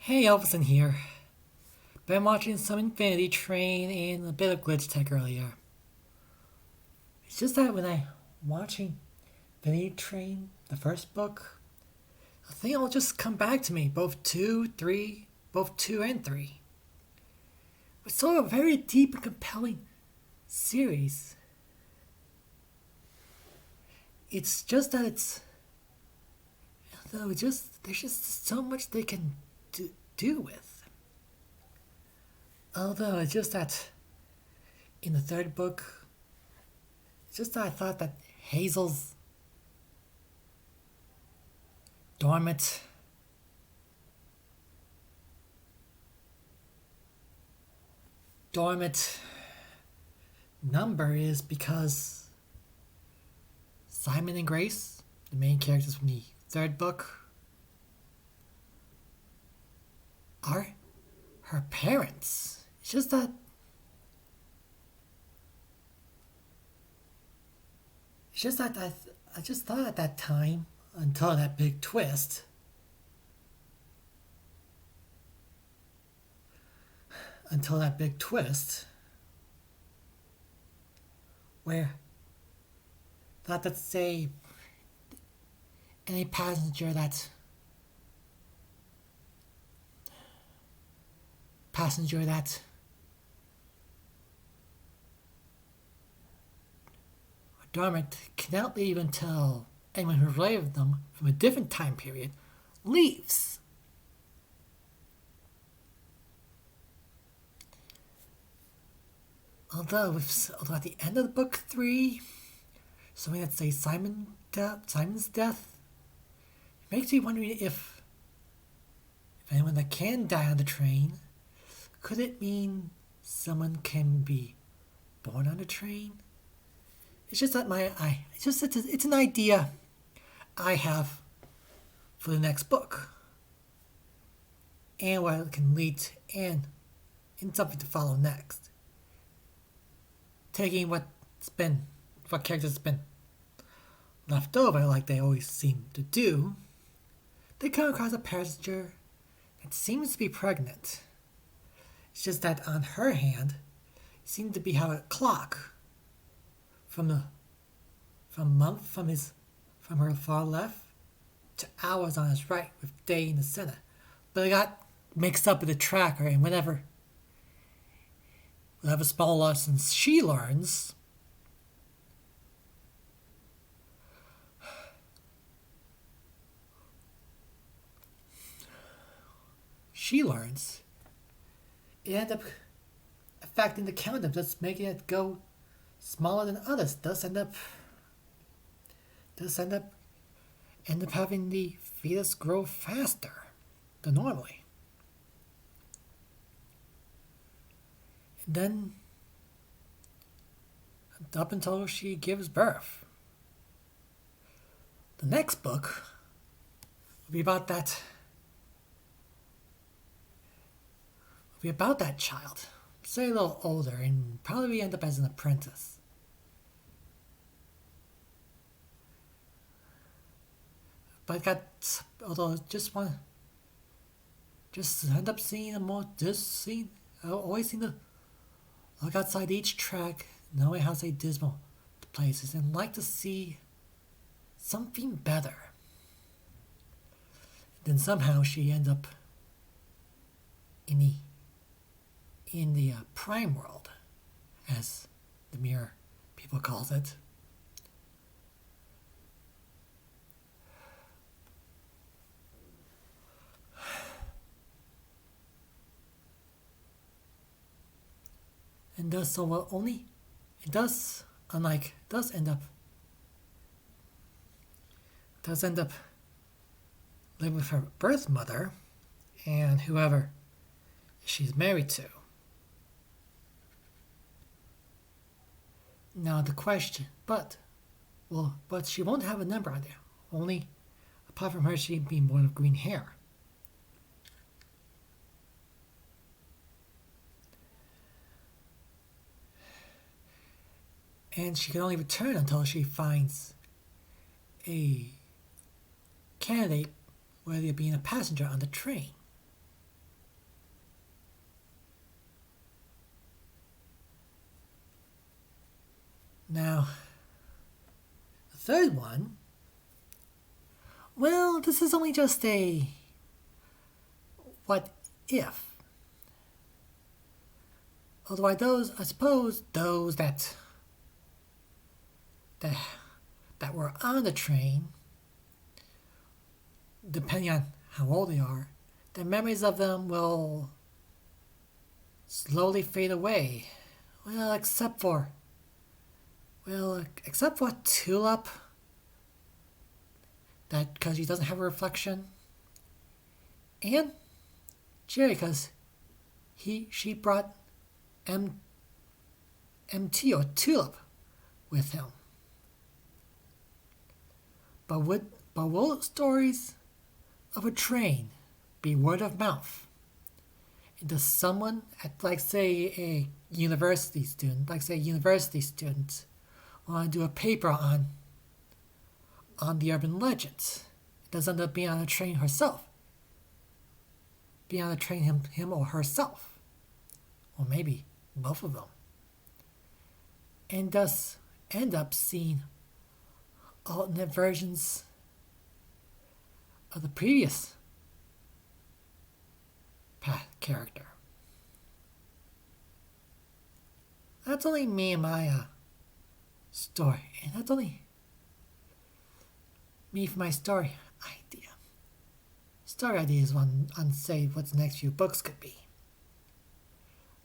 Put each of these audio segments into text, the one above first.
Hey, Ovalsan here. Been watching some Infinity Train and a bit of Glitch Tech earlier. It's just that when I watching Infinity Train, the first book, I think it'll just come back to me. Both two and three. It's sort of a very deep and compelling series. It's just that there's just so much they can do with. Although it's just that in the third book, it's just that I thought that Hazel's dormant dormant number is because Simon and Grace, the main characters from the third book, are her parents. It's just that I just thought at that time until that big twist. Until that big twist, where that let's say any passenger that dormant cannot leave until anyone who related them from a different time period leaves. Although at the end of the book three, something that says Simon's death, it makes me wondering if anyone that can die on the train, could it mean someone can be born on the train? It's just that it's an idea I have for the next book, and what it can lead to, and in something to follow next. Taking what characters has been left over, like they always seem to do, they come across a passenger that seems to be pregnant. It's just that on her hand, it seemed to be how a clock from her far left to hours on his right, with day in the center. But it got mixed up with the tracker, and whatever small lessons she learns, it ended up affecting the count, just making it go smaller than others. End up having the fetus grow faster than normally. And then up until she gives birth. The next book will be about that child. Say a little older and probably end up as an apprentice. But although just end up seeing a more this scene. I always seem to look outside each track, knowing how say dismal the places, and like to see something better. Then somehow she ends up in the prime world, as the mirror people calls it. And does so well only it does unlike does end up living with her birth mother and whoever she's married to. Now the question, but she won't have a number on there. Only apart from her she being born of green hair. And she can only return until she finds a candidate worthy of being a passenger on the train. Now, the third one, well, this is only just a what if. Although I suppose those that that were on the train, depending on how old they are, the memories of them will slowly fade away. Well, except for Tulip, that because he doesn't have a reflection, and Jerry because she brought MT or Tulip with him. But will stories of a train be word of mouth? And does someone at like say a university student, want to do a paper on the urban legends? It does end up being on a train herself. Be on a train him or herself. Or maybe both of them. And thus end up seeing alternate versions of the previous character. That's only me and my story, and that's only me for my story idea. Story idea is one on say what the next few books could be.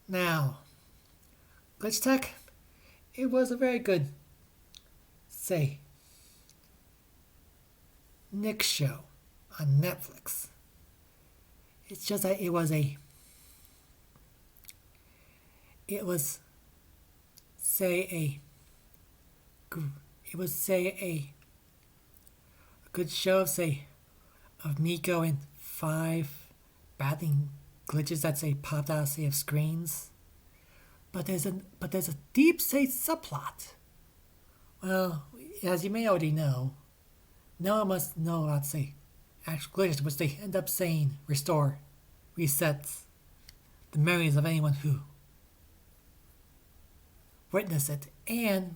Now, Glitch Tech, it was a very good, say, Nick show on Netflix. It's just that it was a good show of Miko and 5 battling glitches that popped out of screens. But there's a deep subplot. Well, as you may already know, no one must know about actual glitches, which they end up saying resets the memories of anyone who witnessed it, and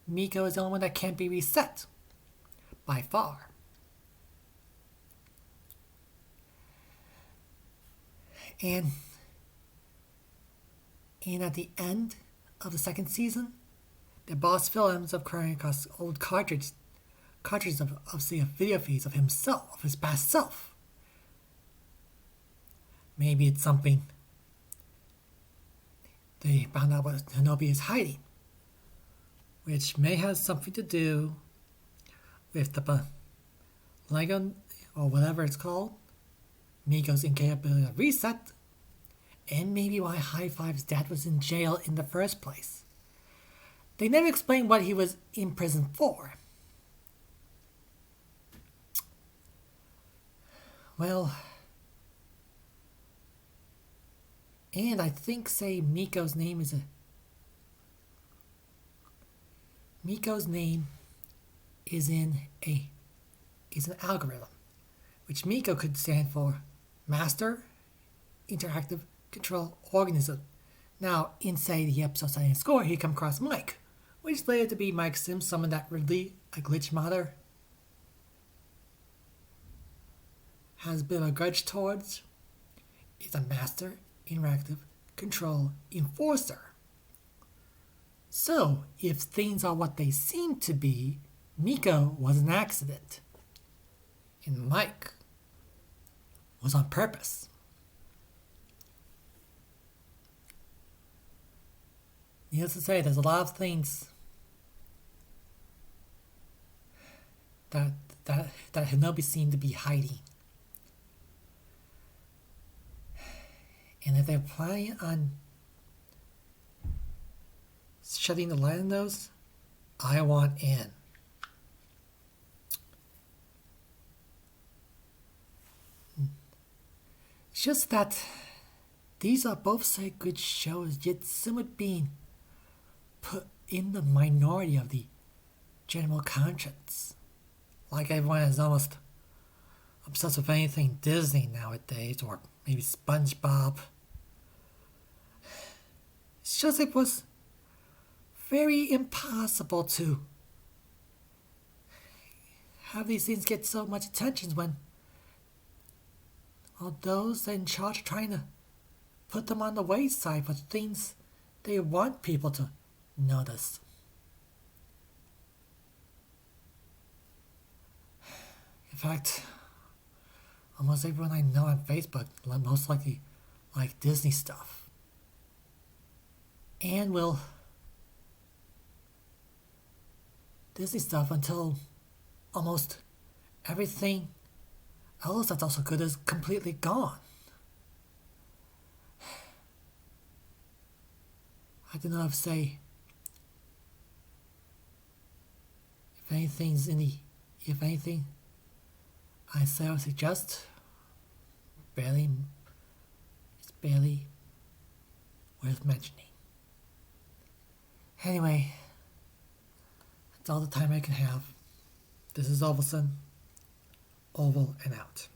Miko is the only one that can't be reset by far. And at the end of the second season, the boss films of crying across old cartridges of video feeds of himself, of his past self. Maybe it's something they found out what Hinobi is hiding, which may have something to do with the Lego or whatever it's called, Miko's incapability of reset, and maybe why High Five's dad was in jail in the first place. They never explained what he was in prison for. Well, and I think Miko's name is an algorithm, which Miko could stand for Master Interactive Control Organism. Now, inside the episode setting score, he come across Mike, which later to be Mike Sims, someone that Ridley, a glitch modder, has a bit of a grudge towards. Is a Master Interactive Control Enforcer. So, if things are what they seem to be, Miko was an accident. And Mike was on purpose. Needless to say, there's a lot of things that Hinobi seemed to be hiding. And if they're planning on shutting the light on those, I want in. It's just that these are both good shows, yet somewhat being put in the minority of the general conscience. Like everyone is almost obsessed with anything Disney nowadays, or maybe SpongeBob. It's just it was very impossible to have these things get so much attention when all those in charge are trying to put them on the wayside for things they want people to notice. In fact, almost everyone I know on Facebook most likely like Disney stuff. And will Disney stuff until almost everything else that's also good is completely gone. I don't know if if anything I say or suggest it's barely worth mentioning. Anyway, that's all the time I can have. This is Ovalsan, Oval and out.